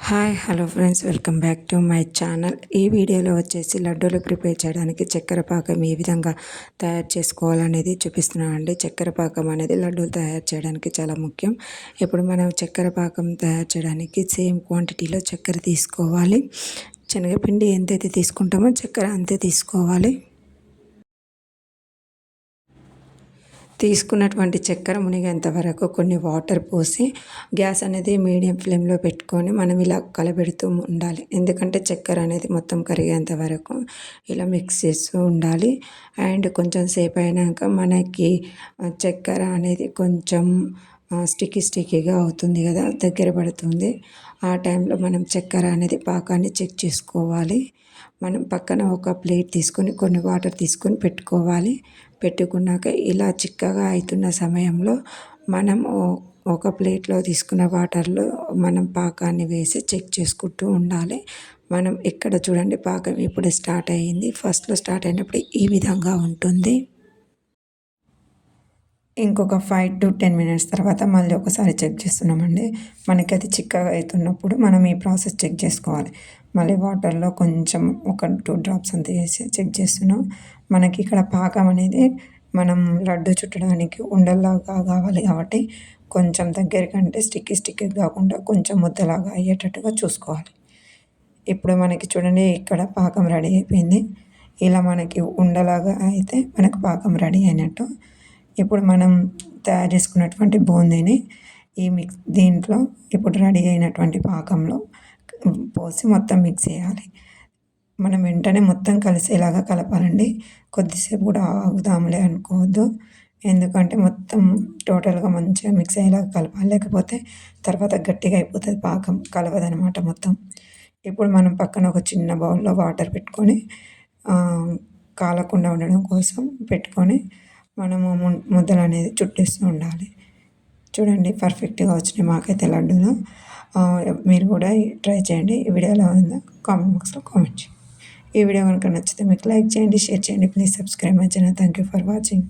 Hello friends, welcome back to my channel. ఈ వీడియోలో వచ్చేసి లడ్డూలు ప్రిపేర్ చేయడానికి చక్కెర పాకం ఏ విధంగా తయారు చేసుకోవాలనేది చూపిస్తున్నాను అండి. చక్కెర పాకం అనేది లడ్డూలు తయారు చేయడానికి చాలా ముఖ్యం. ఇప్పుడు మనం చక్కెర పాకం తయారు చేయడానికి సేమ్ క్వాంటిటీలో చక్కెర తీసుకోవాలి. శనగపిండి ఎంతైతే తీసుకుంటామో చక్కెర అంతే తీసుకోవాలి. తీసుకున్నటువంటి చక్కెర మునిగేంత వరకు కొన్ని వాటర్ పోసి గ్యాస్ అనేది మీడియం ఫ్లేమ్లో పెట్టుకొని మనం ఇలా కలబెడుతూ ఉండాలి. ఎందుకంటే చక్కెర అనేది మొత్తం కరిగేంత వరకు ఇలా మిక్స్ చేస్తూ ఉండాలి. అండ్ కొంచెం సేపు అయినాక మనకి చక్కెర అనేది కొంచెం స్టిక్కీగా అవుతుంది కదా, దగ్గర పడుతుంది. ఆ టైంలో మనం చక్కెర అనేది పాకాన్ని చెక్ చేసుకోవాలి. మనం పక్కన ఒక ప్లేట్ తీసుకొని కొన్ని వాటర్ తీసుకొని పెట్టుకోవాలి. పెట్టుకున్నాక ఇలా చిక్కగా అవుతున్న సమయంలో మనం ఒక ప్లేట్లో తీసుకున్న వాటర్లో మనం పాకాన్ని వేసి చెక్ చేసుకుంటూ ఉండాలి. మనం ఇక్కడ చూడండి, పాకం ఇప్పుడు స్టార్ట్ అయ్యింది. ఫస్ట్లో స్టార్ట్ అయినప్పుడు ఈ విధంగా ఉంటుంది. ఇంకొక 5 to 10 మినిట్స్ తర్వాత మళ్ళీ ఒకసారి చెక్ చేస్తున్నామండి. మనకి అది చిక్కగా అవుతున్నప్పుడు మనం ఈ ప్రాసెస్ చెక్ చేసుకోవాలి. మళ్ళీ వాటర్లో కొంచెం ఒక 2 డ్రాప్స్ అంతా వేసి చెక్ చేస్తున్నాం. మనకి ఇక్కడ పాకం అనేది మనం లడ్డు చుట్టడానికి ఉండల్లాగా కావాలి కాబట్టి కొంచెం దగ్గరికంటే స్టిక్కీ కాకుండా కొంచెం ముద్దలాగా అయ్యేటట్టుగా చూసుకోవాలి. ఇప్పుడు మనకి చూడండి, ఇక్కడ పాకం రెడీ అయిపోయింది. ఇలా మనకి ఉండలాగా అయితే మనకు పాకం రెడీ అయినట్టు. ఇప్పుడు మనం తయారు చేసుకున్నటువంటి బూందీని దీంట్లో ఇప్పుడు రెడీ అయినటువంటి పాకంలో పోసి మొత్తం మిక్స్ చేయాలి. మనం వెంటనే మొత్తం కలిసేలాగా కలపాలండి. కొద్దిసేపు కూడా ఆగుదాంలే అనుకోవద్దు. ఎందుకంటే మొత్తం టోటల్గా మంచిగా మిక్స్ అయ్యేలాగా కలపాలి. లేకపోతే తర్వాత గట్టిగా అయిపోతుంది, పాకం కలవదనమాట మొత్తం. ఇప్పుడు మనం పక్కన ఒక చిన్న బౌల్లో వాటర్ పెట్టుకొని కాలకుండా ఉండడం కోసం పెట్టుకొని మనము ముద్దలు అనేది చుట్టేస్తూ ఉండాలి. చూడండి, పర్ఫెక్ట్గా వచ్చినాయి మాకైతే లడ్డూలు. మీరు కూడా ట్రై చేయండి. ఈ వీడియో ఎలా ఉందో కామెంట్ బాక్స్లో కామెంట్ చేయండి. ఈ వీడియో కనుక నచ్చితే మీకు లైక్ చేయండి, షేర్ చేయండి. Please subscribe my channel. Thank you for watching.